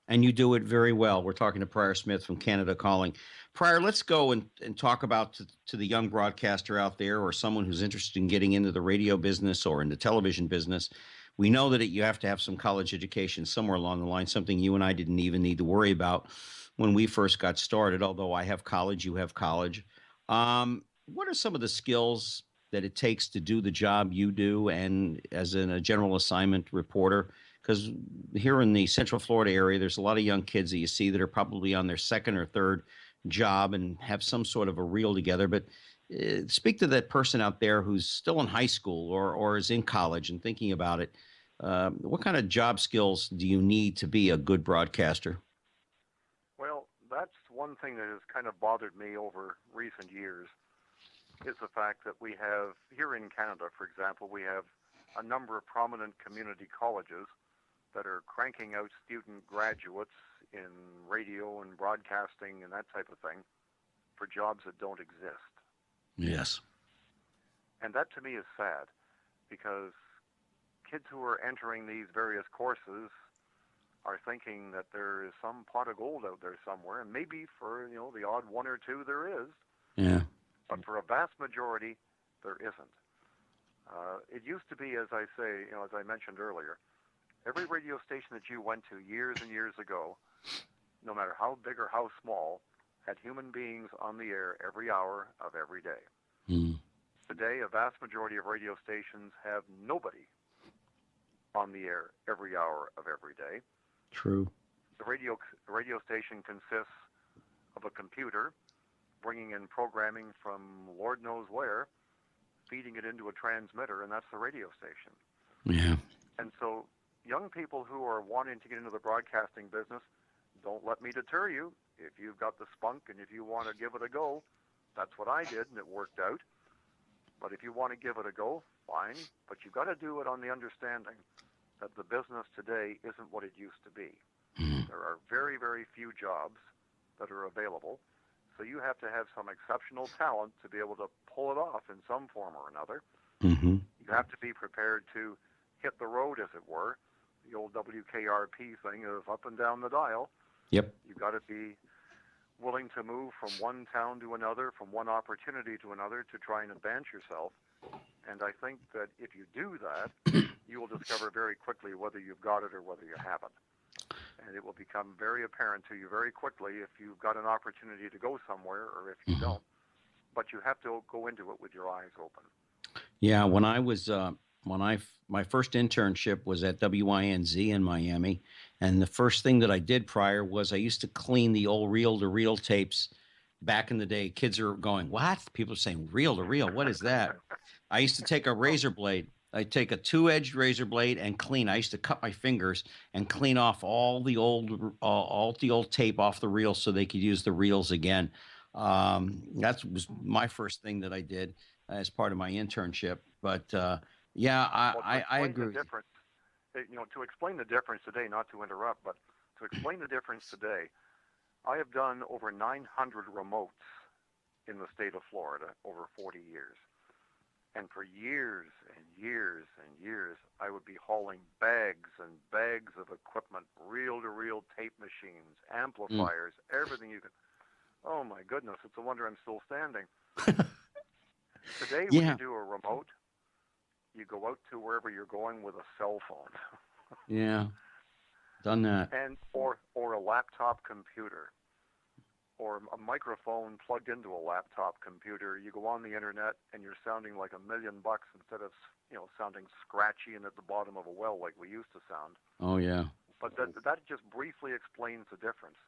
And you do it very well. We're talking to Pryor Smith from Canada Calling. Pryor, let's go and talk about to the young broadcaster out there or someone who's interested in getting into the radio business or in the television business. We know that you have to have some college education somewhere along the line, something you and I didn't even need to worry about when we first got started, although I have college, you have college. What are some of the skills that it takes to do the job you do and as a general assignment reporter? Because here in the Central Florida area, there's a lot of young kids that you see that are probably on their second or third job and have some sort of a reel together. But speak to that person out there who's still in high school or is in college and thinking about it. What kind of job skills do you need to be a good broadcaster? Well, that's one thing that has kind of bothered me over recent years is the fact that we have, here in Canada, for example, we have a number of prominent community colleges that are cranking out student graduates in radio and broadcasting and that type of thing for jobs that don't exist. Yes. And that to me is sad because kids who are entering these various courses are thinking that there is some pot of gold out there somewhere, and maybe for, the odd one or two there is. Yeah. But for a vast majority, there isn't. It used to be, as I say, as I mentioned earlier, every radio station that you went to years and years ago, no matter how big or how small, had human beings on the air every hour of every day. Mm. Today, a vast majority of radio stations have nobody on the air every hour of every day. True. The radio station consists of a computer bringing in programming from Lord knows where, feeding it into a transmitter, and that's the radio station. Yeah. And so young people who are wanting to get into the broadcasting business, don't let me deter you. If you've got the spunk and if you want to give it a go, that's what I did, and it worked out. But if you want to give it a go, fine. But you've got to do it on the understanding that the business today isn't what it used to be. Mm. There are very, very few jobs that are available. So you have to have some exceptional talent to be able to pull it off in some form or another. Mm-hmm. You have to be prepared to hit the road, as it were, the old WKRP thing of up and down the dial. Yep. You've got to be willing to move from one town to another, from one opportunity to another to try and advance yourself. And I think that if you do that, you will discover very quickly whether you've got it or whether you haven't. And it will become very apparent to you very quickly if you've got an opportunity to go somewhere or if you don't. But you have to go into it with your eyes open. Yeah, when I was my first internship was at WINZ in Miami, and the first thing that I did prior was I used to clean the old reel-to-reel tapes. Back in the day, kids are going, "What?" People are saying, "Reel-to-reel, what is that?" I used to take a Oh, razor blade. I'd take a two-edged razor blade and clean. I used to cut my fingers and clean off all the old tape off the reel so they could use the reels again. That was my first thing that I did as part of my internship. But yeah, well, to I explain agree the with you. difference, to explain the difference today, not to interrupt, but to explain the difference today, I have done over 900 remotes in the state of Florida over 40 years. And for years and years and years, I would be hauling bags and bags of equipment, reel-to-reel tape machines, Mm. amplifiers, everything you could. Oh my goodness, it's a wonder I'm still standing. Today, when you Yeah, do a remote, you go out to wherever you're going with a cell phone, yeah, done that. and or a laptop computer, or a microphone plugged into a laptop computer. You go on the internet and you're sounding like $1 million instead of sounding scratchy and at the bottom of a well like we used to sound. Oh yeah. But that just briefly explains the difference.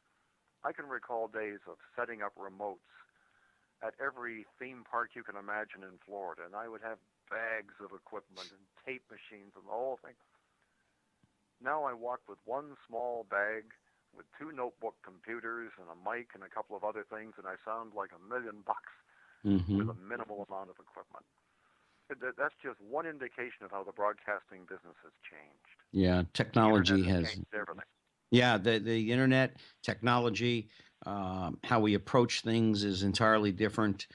I can recall days of setting up remotes at every theme park you can imagine in Florida, and I would have bags of equipment and tape machines and the whole thing. Now I walk with one small bag with two notebook computers and a mic and a couple of other things, and I sound like $1 million with Hmm. a minimal amount of equipment. That's just one indication of how the broadcasting business has changed. Yeah, The internet technology has has. changed everything. Yeah, the internet, technology, how we approach things is entirely different.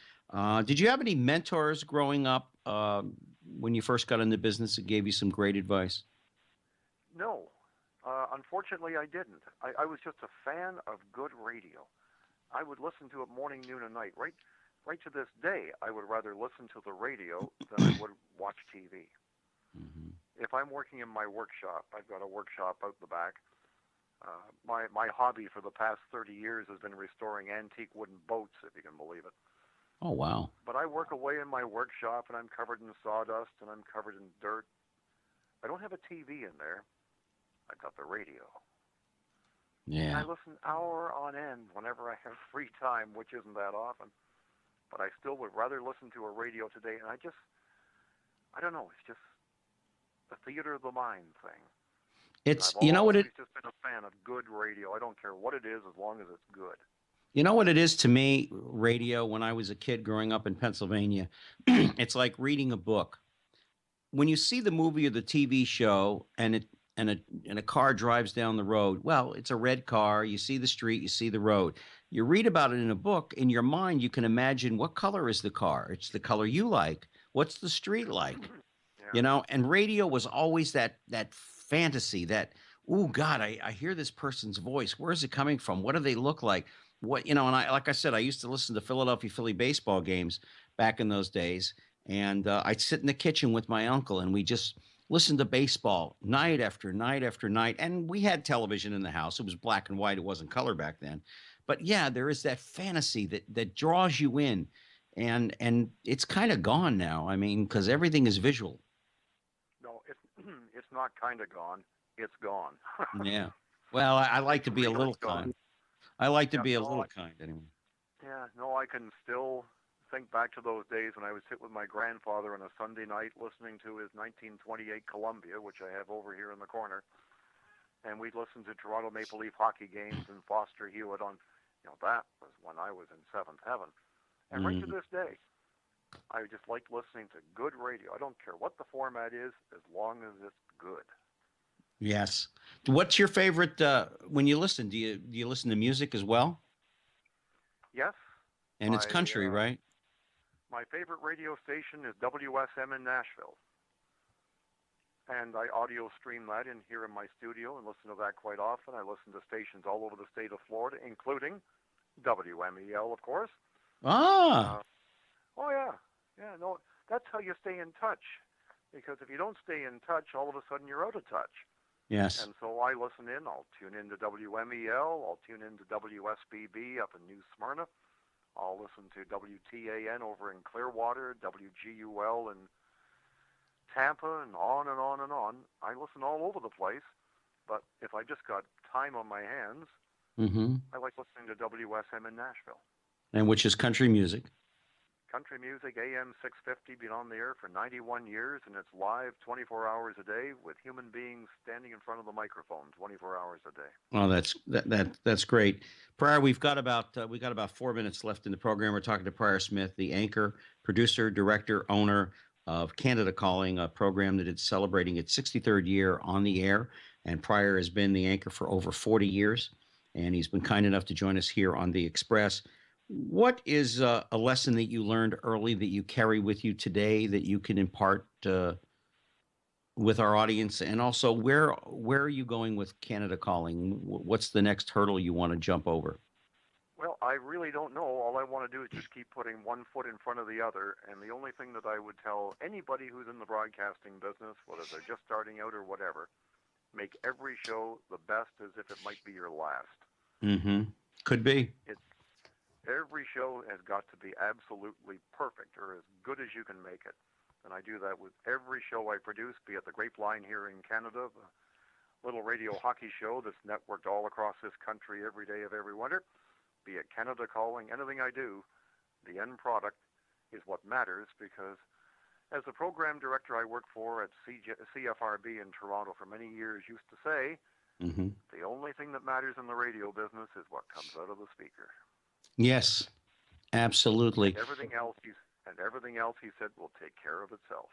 Did you have any mentors growing up when you first got into business that gave you some great advice? No, unfortunately, I didn't. I was just a fan of good radio. I would listen to it morning, noon, and night. Right to this day, I would rather listen to the radio than I would watch TV. Hmm. If I'm working in my workshop, I've got a workshop out the back. My hobby for the past 30 years has been restoring antique wooden boats, if you can believe it. Oh, wow. But I work away in my workshop, and I'm covered in sawdust, and I'm covered in dirt. I don't have a TV in there. I've got the radio. And I Yeah. listen hour on end whenever I have free time, which isn't that often. But I still would rather listen to a radio today. And I don't know, it's just the theater of the mind thing. And It's, I've you know what always just been a fan of good radio. I don't care what it is as long as it's good. it is to me, radio, when I was a kid growing up in Pennsylvania, it's like reading a book. When you see the movie or the TV show and a car drives down the road, well, it's a red car. You see the street, you see the road. You read about it in a book. In your mind, you can imagine what color is the car. It's the color you like. What's the street like? Yeah. And radio was always that fantasy that, oh God, I hear this person's voice. Where is it coming from? What do they look like? And I, like I said, I used to listen to Philadelphia Philly baseball games back in those days, and I'd sit in the kitchen with my uncle, and we just listened to baseball night after night after night. And we had television in the house. It was black and white. It wasn't color back then. But yeah, there is that fantasy that draws you in, and it's kind of gone now. I mean, because everything is visual. No, it's it's not kind of gone. It's gone. Yeah. Well, I like It's to be a really little gone. kind. I like to Yeah. be a No. little kind anyway. Yeah. No. I can still think back to those days when I would sit with my grandfather on a Sunday night listening to his 1928 Columbia, which I have over here in the corner, and we'd listen to Toronto Maple Leaf hockey games and Foster Hewitt on. That was when I was in seventh heaven. And right to Mm, this day, I just like listening to good radio. I don't care what the format is, as long as it's good. yes. What's your favorite when you listen? Do you listen to music as well? Yes, And it's my country, right? my favorite radio station is WSM in Nashville, and I audio stream that in here in my studio and listen to that quite often. I listen to stations all over the state of Florida, including WMEL, of course. Ah, Uh, oh yeah, yeah. No, that's how you stay in touch. Because if you don't stay in touch, all of a sudden you're out of touch. Yes. And so I listen in. I'll tune into WMEL. I'll tune into WSBB up in New Smyrna. I'll listen to WTAN over in Clearwater, WGUL in Tampa, and on and on and on. I listen all over the place. But if I just got time on my hands, I like listening to WSM in Nashville. And which is country music. Country music, AM 650, been on the air for 91 years, and it's live 24 hours a day with human beings standing in front of the microphone 24 hours a day. Well, that's great. Pryor, we got about 4 minutes left in the program. We're talking to Pryor Smith, the anchor, producer, director, owner of Canada Calling, a program that is celebrating its 63rd year on the air. And Pryor has been the anchor for over 40 years, and he's been kind enough to join us here on the Express. What is a lesson that you learned early that you carry with you today that you can impart with our audience? And also, where are you going with Canada Calling? What's the next hurdle you want to jump over? Well, I really don't know. All I want to do is just keep putting one foot in front of the other. And the only thing that I would tell anybody who's in the broadcasting business, whether they're just starting out or whatever, make every show the best as if it might be your last. Could be. Every show has got to be absolutely perfect, or as good as you can make it. And I do that with every show I produce, be it the Grapevine here in Canada, the little radio hockey show that's networked all across this country every day of every winter, be it Canada Calling, anything I do, the end product is what matters, because as the program director I worked for at CFRB in Toronto for many years used to say, the only thing that matters in the radio business is what comes out of the speaker. Yes, absolutely. And everything else, he said, will take care of itself.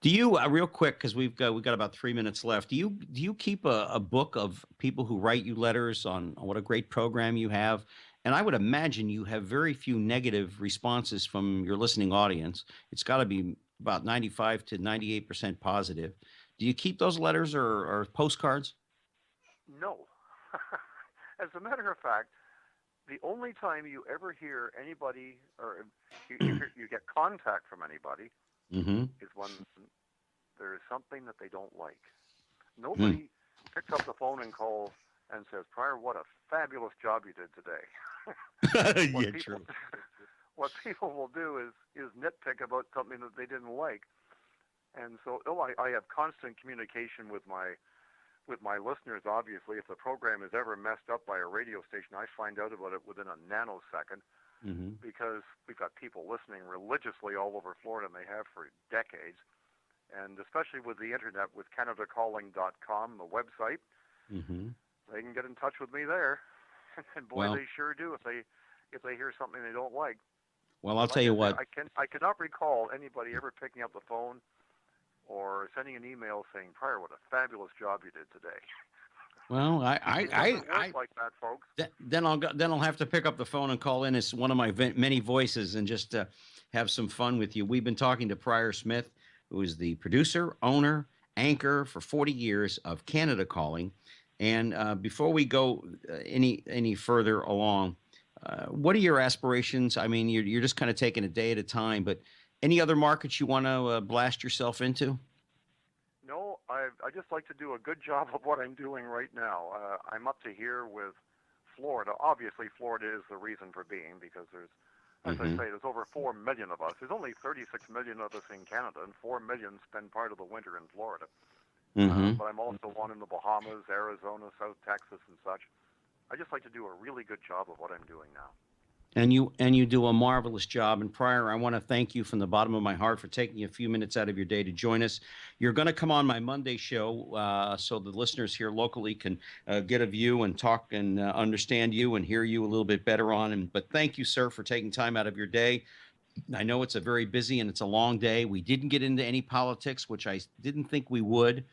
Do you, real quick, because we've got about 3 minutes left. Do you keep a book of people who write you letters on what a great program you have? And I would imagine you have very few negative responses from your listening audience. It's got to be about 95 to 98% positive. Do you keep those letters or postcards? No. As a matter of fact, the only time you ever hear anybody, or you get contact from anybody, is when there is something that they don't like. Nobody picks up the phone and calls and says, Pryor, what a fabulous job you did today. True. What people will do is nitpick about something that they didn't like. And so I have constant communication with my listeners. Obviously, if the program is ever messed up by a radio station, I find out about it within a nanosecond, because we've got people listening religiously all over Florida, and they have for decades. And especially with the internet, with CanadaCalling.com, the website, they can get in touch with me there. And boy, they sure do if they hear something they don't like. Well, I'll tell you what. I cannot recall anybody ever picking up the phone or sending an email saying, Pryor, what a fabulous job you did today. Well, I like that, folks. Then I'll have to pick up the phone and call in as one of my many voices and just have some fun with you. We've been talking to Pryor Smith, who is the producer, owner, anchor for 40 years of Canada Calling. And before we go any further along, what are your aspirations? I mean, you're just kind of taking a day at a time, but any other markets you want to blast yourself into? No, I just like to do a good job of what I'm doing right now. I'm up to here with Florida. Obviously, Florida is the reason for being, because there's, as I say, there's over 4 million of us. There's only 36 million of us in Canada, and 4 million spend part of the winter in Florida. But I'm also one in the Bahamas, Arizona, South Texas, and such. I just like to do a really good job of what I'm doing now. And you do a marvelous job. And Pryor, I want to thank you from the bottom of my heart for taking a few minutes out of your day to join us. You're going to come on my Monday show so the listeners here locally can get a view and talk and understand you and hear you a little bit better on. But thank you, sir, for taking time out of your day. I know it's a very busy and it's a long day. We didn't get into any politics, which I didn't think we would.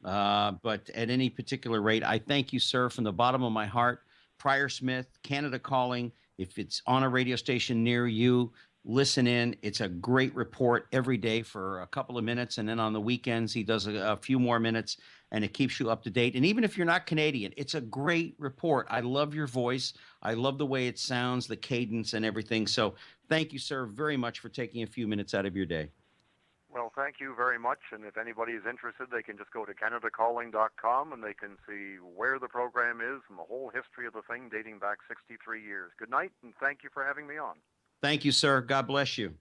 But at any particular rate, I thank you, sir, from the bottom of my heart. Pryor Smith, Canada Calling. If it's on a radio station near you, listen in. It's a great report every day for a couple of minutes. And then on the weekends, he does a few more minutes, and it keeps you up to date. And even if you're not Canadian, it's a great report. I love your voice. I love the way it sounds, the cadence and everything. So thank you, sir, very much for taking a few minutes out of your day. Well, thank you very much. And if anybody is interested, they can just go to CanadaCalling.com and they can see where the program is and the whole history of the thing dating back 63 years. Good night, and thank you for having me on. Thank you, sir. God bless you.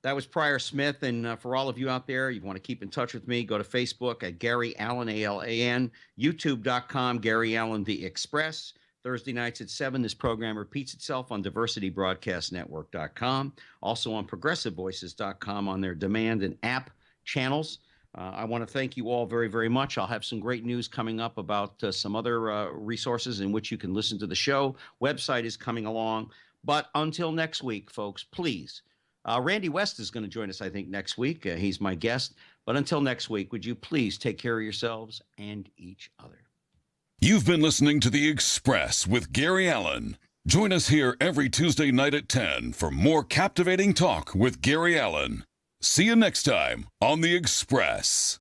That was Prior Smith. And for all of you out there, you want to keep in touch with me, go to Facebook at Gary Allen, ALAN, YouTube.com, Gary Allen, The Express. Thursday nights at 7, this program repeats itself on diversitybroadcastnetwork.com, also on progressivevoices.com on their demand and app channels. I want to thank you all very, very much. I'll have some great news coming up about some other resources in which you can listen to the show. Website is coming along. But until next week, folks, please. Randy West is going to join us, I think, next week. He's my guest. But until next week, would you please take care of yourselves and each other? You've been listening to The Express with Gary Allen. Join us here every Tuesday night at 10 for more captivating talk with Gary Allen. See you next time on The Express.